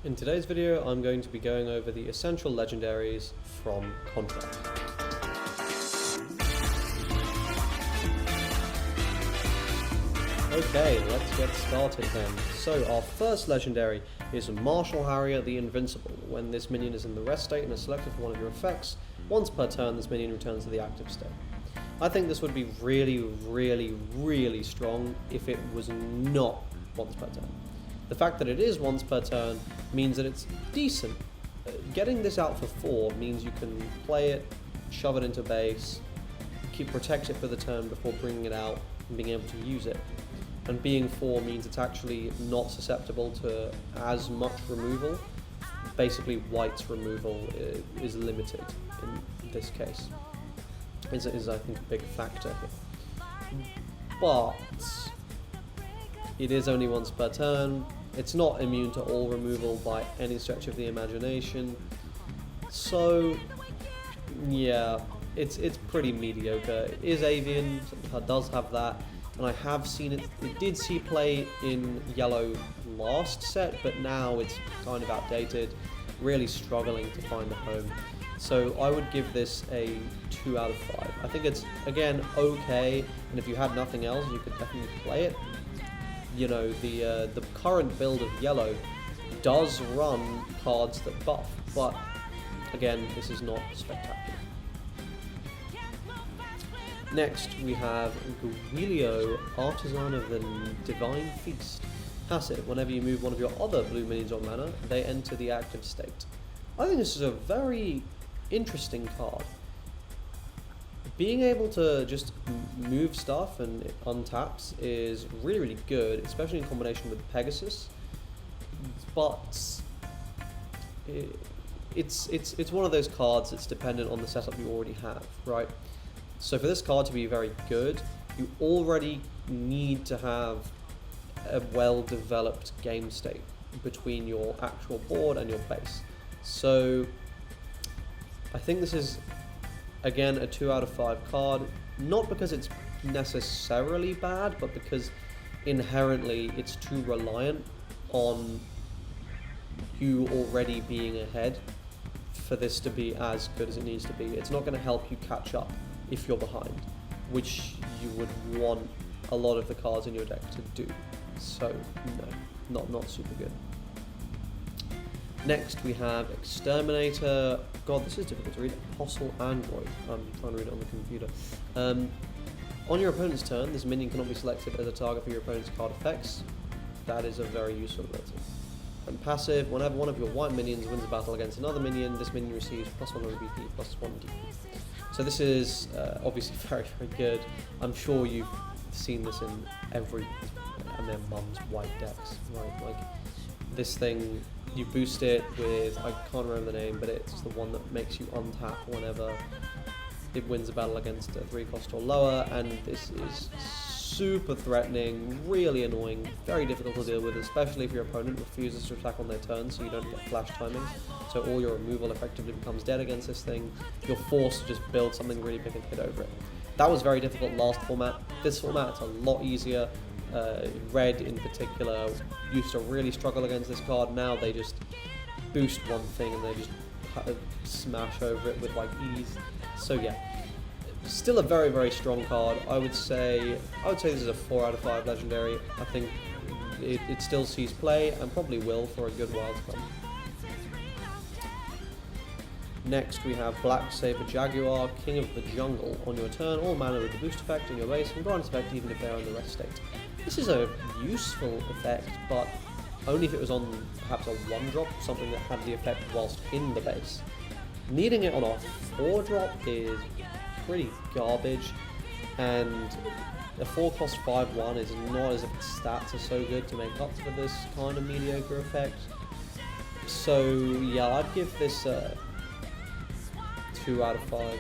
In today's video, I'm going to be going over the essential legendaries from Contract. Okay, let's get started then. So our first legendary is Martial Harrier the Invincible. When this minion is in the rest state and is selected for one of your effects, once per turn this minion returns to the active state. I think this would be really strong if it was not once per turn. The fact that it is once per turn means that it's decent. Getting this out for 4 means you can play it, shove it into base, protect it for the turn before bringing it out and being able to use it. And being 4 means it's actually not susceptible to as much removal. Basically, white's removal is limited in this case. Is I think a big factor here. But it is only once per turn. It's not immune to all removal by any stretch of the imagination. So yeah, it's pretty mediocre. It is avian, it does have that, and I have seen it. It did see play in yellow last set, but now it's kind of outdated, really struggling to find a home. So I would give this a 2 out of 5. I think it's, again, okay, and if you had nothing else, you could definitely play it. You know, the current build of yellow does run cards that buff, but again, this is not spectacular. Next, we have Guilio, Artisan of the Divine Feast. Passive, whenever you move one of your other blue minions on mana, they enter the active state. I think this is a very interesting card. Being able to just move stuff and it untaps is really good, especially in combination with Pegasus. But it's one of those cards that's dependent on the setup you already have, right? So for this card to be very good, you already need to have a well-developed game state between your actual board and your base. So I think this is, again, a 2 out of 5 card, not because it's necessarily bad, but because inherently it's too reliant on you already being ahead for this to be as good as it needs to be. It's not going to help you catch up if you're behind, which you would want a lot of the cards in your deck to do. So no, not super good. Next we have Exterminator. God, this is difficult to read. Apostle Android. I'm trying to read it on the computer. On your opponent's turn, this minion cannot be selected as a target for your opponent's card effects. That is a very useful ability. And passive, whenever one of your white minions wins a battle against another minion, this minion receives +1 BP, +1 DP. So this is obviously very good. I'm sure you've seen this in every and their mum's white decks, right? Like this thing, you boost it with, I can't remember the name, but it's the one that makes you untap whenever it wins a battle against a 3 cost or lower, and this is super threatening, really annoying, very difficult to deal with, especially if your opponent refuses to attack on their turn, so you don't get flash timing. So all your removal effectively becomes dead against this thing. You're forced to just build something really big and hit over it. That was very difficult last format. This format, it's a lot easier. Red in particular used to really struggle against this card. Now they just boost one thing and they just smash over it with like ease. So yeah, still a very strong card. I would say this is a 4 out of 5 legendary. I think it still sees play and probably will for a good while to come. Next we have Black Saber Jaguar, King of the Jungle. On your turn, all mana with the boost effect in your base can grant effect even if they are in the rest state. This is a useful effect, but only if it was on perhaps a 1-drop, something that had the effect whilst in the base. Needing it on a 4-drop is pretty garbage, and a 4-cost 5/1 is not as if its stats are so good to make up for this kind of mediocre effect. So yeah, I'd give this a 2 out of 5.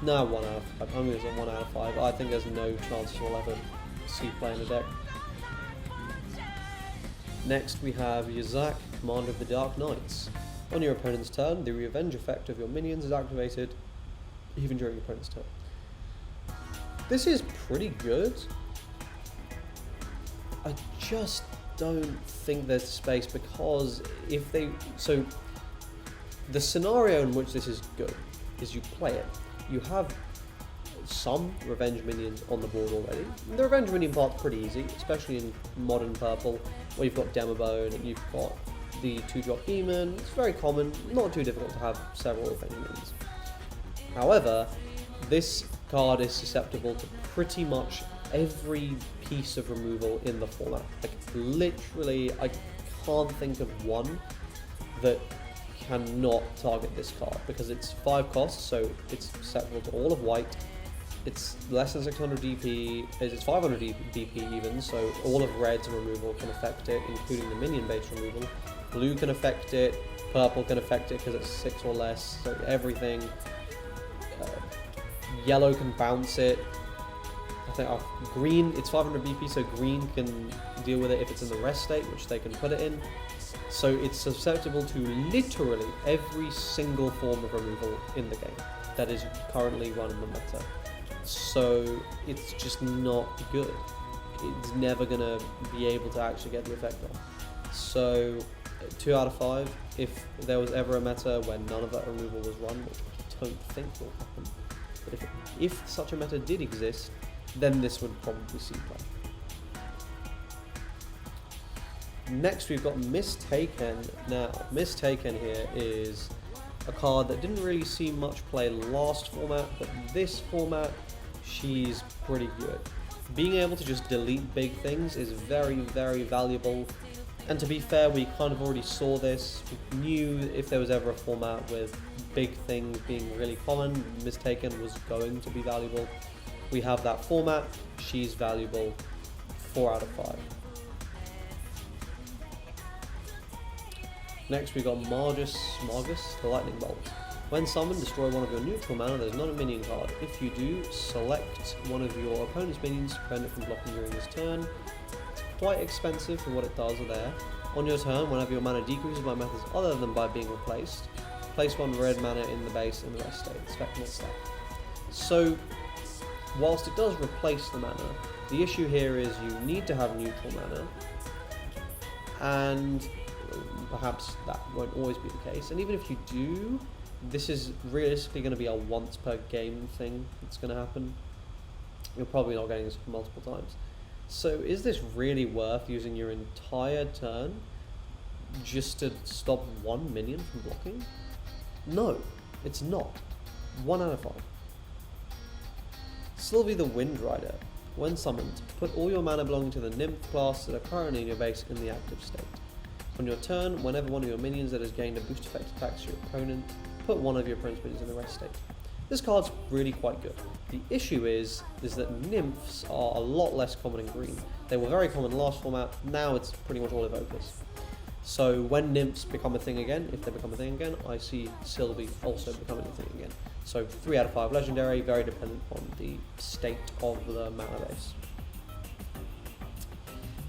No, 1 out of 5. I'm going to say 1 out of 5. I think there's no chance we'll ever see play in the deck. Next we have Yazak, Commander of the Dark Knights. On your opponent's turn, the revenge effect of your minions is activated even during your opponent's turn. This is pretty good. I just don't think there's space, because if they... So, the scenario in which this is good is you play it. You have some revenge minions on the board already. The revenge minion part's pretty easy, especially in modern purple, where you've got Demobone and you've got the 2-drop demon. It's very common, not too difficult to have several revenge minions. However, this card is susceptible to pretty much every piece of removal in the format. Like, literally, I can't think of one that cannot target this card, because it's 5 costs, so it's susceptible to all of white. It's less than 600 DP, it's 500 DP even, so all of red's removal can affect it, including the minion-based removal. Blue can affect it, purple can affect it because it's 6 or less, so everything. Yellow can bounce it. I think green, it's 500 BP, so green can deal with it if it's in the rest state, which they can put it in. So it's susceptible to literally every single form of removal in the game that is currently run in the meta. So it's just not good. It's never going to be able to actually get the effect off. So 2 out of 5, if there was ever a meta where none of that removal was run, which I don't think will happen, but if such a meta did exist, then this would probably see play. Next we've got Mistaken. Now, Mistaken here is a card that didn't really see much play last format, but this format, she's pretty good. Being able to just delete big things is very, very valuable. And to be fair, we kind of already saw this. We knew if there was ever a format with big things being really common, Mistaken was going to be valuable. We have that format, she's valuable, 4 out of 5. Next we got Margus, the Lightning Bolt. When summoned, destroy one of your neutral mana that is not a minion card. If you do, select one of your opponent's minions to prevent it from blocking during this turn. It's quite expensive for what it does there. On your turn, whenever your mana decreases by methods other than by being replaced, place 1 red mana in the base in the rest state. Expect not stack. So, whilst it does replace the mana, the issue here is you need to have neutral mana, and perhaps that won't always be the case. And even if you do, this is realistically going to be a once per game thing that's going to happen. You're probably not getting this multiple times. So is this really worth using your entire turn just to stop 1 minion from blocking? No, it's not. 1 out of 5. Sylvie the Wind Rider. When summoned, put all your mana belonging to the Nymph class that are currently in your base in the active state. On your turn, whenever one of your minions that has gained a boost effect attacks your opponent, put one of your opponent's minions in the rest state. This card's really quite good. The issue is that nymphs are a lot less common in green. They were very common last format, now it's pretty much all evokers. So when nymphs become a thing again, if they become a thing again, I see Sylvie also becoming a thing again. So 3 out of 5 legendary, very dependent on the state of the mana base.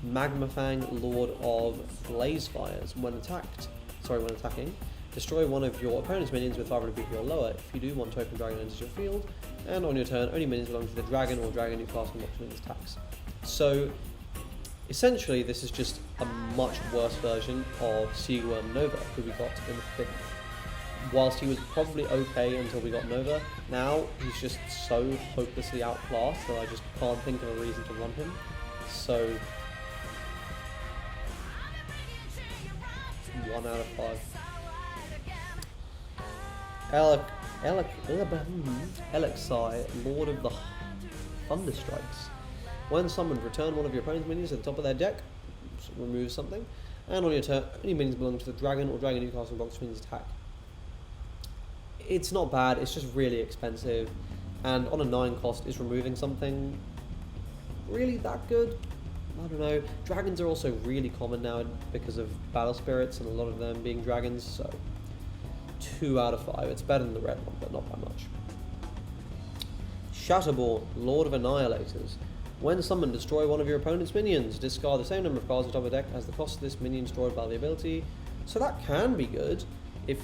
Magmafang, Lord of Blazefires. When attacking, destroy one of your opponent's minions with 500 BP or lower. If you do, 1 token dragon enters your field, and on your turn, only minions belonging to the dragon or dragon you class can watch minions attacks. So, essentially, this is just a much worse version of Seaworm Nova, who we got in the 5th. Whilst he was probably okay until we got Nova, now he's just so hopelessly outclassed that I just can't think of a reason to run him. So, 1 out of 5. Elixir, Lord of the Thunderstrikes. When summoned, return one of your opponent's minions to the top of their deck, remove something, and on your turn, any minions belonging to the dragon or dragon you cast in box minions attack. It's not bad, it's just really expensive, and on a 9 cost, is removing something really that good? I don't know. Dragons are also really common now because of battle spirits and a lot of them being dragons, so 2 out of 5. It's better than the red one, but not by much. Shatterborn, Lord of Annihilators. When summoned, destroy one of your opponent's minions. Discard the same number of cards on top of the deck as the cost of this minion destroyed by the ability. So that can be good if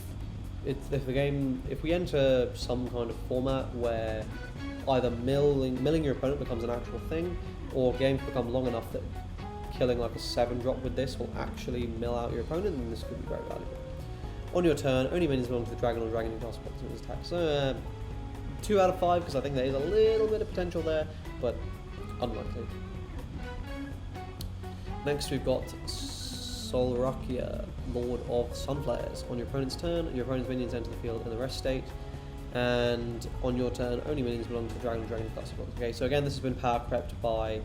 we enter some kind of format where either milling your opponent becomes an actual thing, or games become long enough that killing like a 7-drop with this will actually mill out your opponent, then this could be very valuable. On your turn, only minions belong to the dragon or dragon class in his attack. So 2 out of 5, because I think there is a little bit of potential there, but unlikely. Next we've got Solrakia, Lord of Sunflares. On your opponent's turn, your opponent's minions enter the field in the rest state, and on your turn, only minions belong to the dragon or dragon class. Okay, so again, this has been power crept by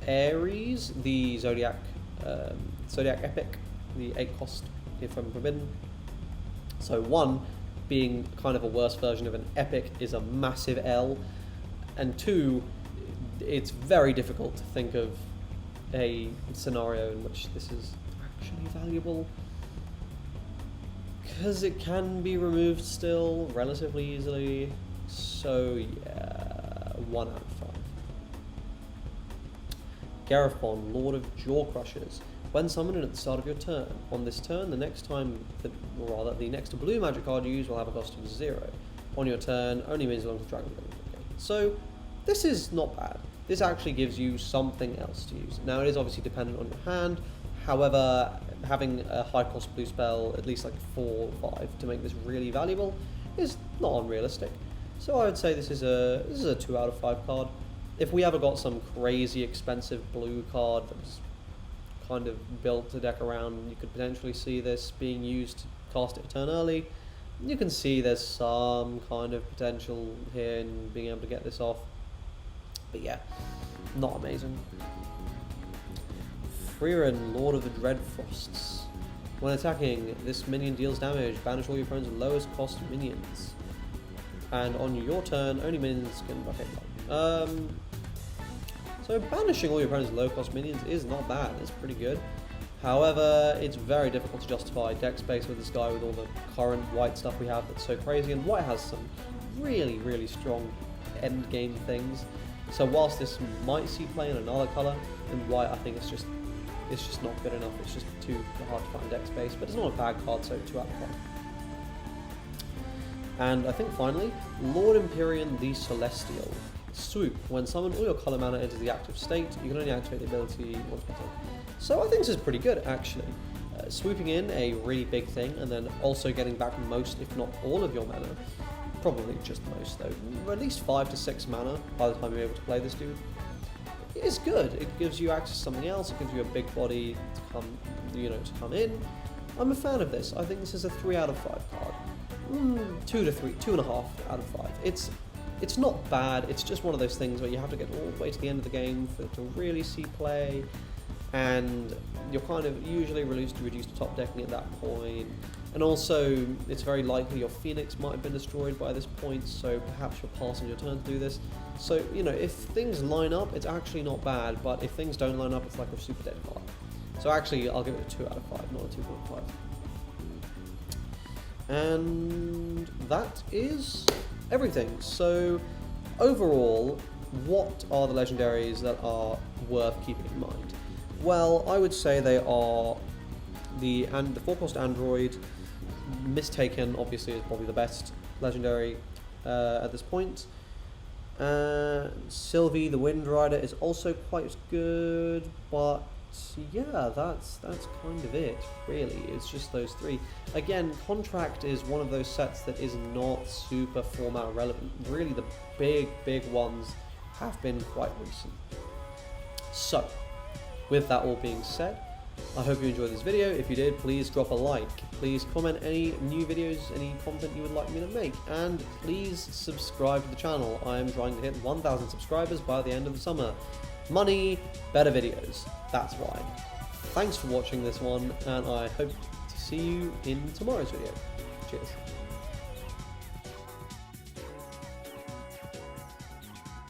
Ares, the Zodiac Epic, the 8-cost if I'm forbidden. So 1, being kind of a worse version of an Epic, is a massive L, and 2, it's very difficult to think of a scenario in which this is actually valuable, because it can be removed still relatively easily. So yeah, 1 out of 5. Garethon, Lord of Jaw Crushers. When summoned at the start of your turn. On this turn, the next blue magic card you use will have a cost of 0. On your turn, only minions belong to Dragon. Okay. So this is not bad. This actually gives you something else to use. Now it is obviously dependent on your hand. However, having a high cost blue spell, at least like 4 or 5, to make this really valuable is not unrealistic. So I would say this is a 2 out of 5 card. If we ever got some crazy expensive blue card that was kind of built to deck around, you could potentially see this being used to cast it a turn early. You can see there's some kind of potential here in being able to get this off. But yeah, not amazing. Frieren, Lord of the Dread Frosts. When attacking, this minion deals damage. Banish all your opponent's lowest cost minions. And on your turn, only minions can... Okay, so banishing all your opponent's low cost minions is not bad, it's pretty good. However, it's very difficult to justify deck space with this guy with all the current white stuff we have that's so crazy, and white has some really, really strong end game things. So whilst this might see play in another colour, in white I think it's just not good enough. It's just too hard to find deck space, but it's not a bad card, so 2 out of 5. And I think finally, Lord Empyrean the Celestial. Swoop. When summoned, all your colour mana enters the active state. You can only activate the ability once per turn. So I think this is pretty good, actually. Swooping in, a really big thing, and then also getting back most, if not all of your mana. Probably just most, though. At least 5 to 6 mana by the time you're able to play this dude. It is good. It gives you access to something else. It gives you a big body to come in. I'm a fan of this. I think this is a 3 out of 5 card. 2 to 3, 2.5 out of 5. It's not bad, it's just one of those things where you have to get all the way to the end of the game for it to really see play, and you're kind of usually reduced to top decking at that point. And also, it's very likely your Phoenix might have been destroyed by this point, so perhaps you're passing your turn to do this. So, if things line up, it's actually not bad, but if things don't line up, it's like a super dead card. So actually, I'll give it a 2 out of 5, not a 2.5. And that is everything. So overall, what are the legendaries that are worth keeping in mind? Well, I would say they are the 4-cost android. Mistaken obviously is probably the best legendary at this point. Sylvie the Wind Rider is also quite good, but yeah, that's kind of it, really. It's just those 3. Again, Contract is one of those sets that is not super format relevant. Really, the big ones have been quite recent. So, with that all being said, I hope you enjoyed this video. If you did, please drop a like. Please comment any new videos, any content you would like me to make, and please subscribe to the channel. I am trying to hit 1,000 subscribers by the end of the summer. Money, better videos, that's why. Thanks for watching this one, and I hope to see you in tomorrow's video. Cheers.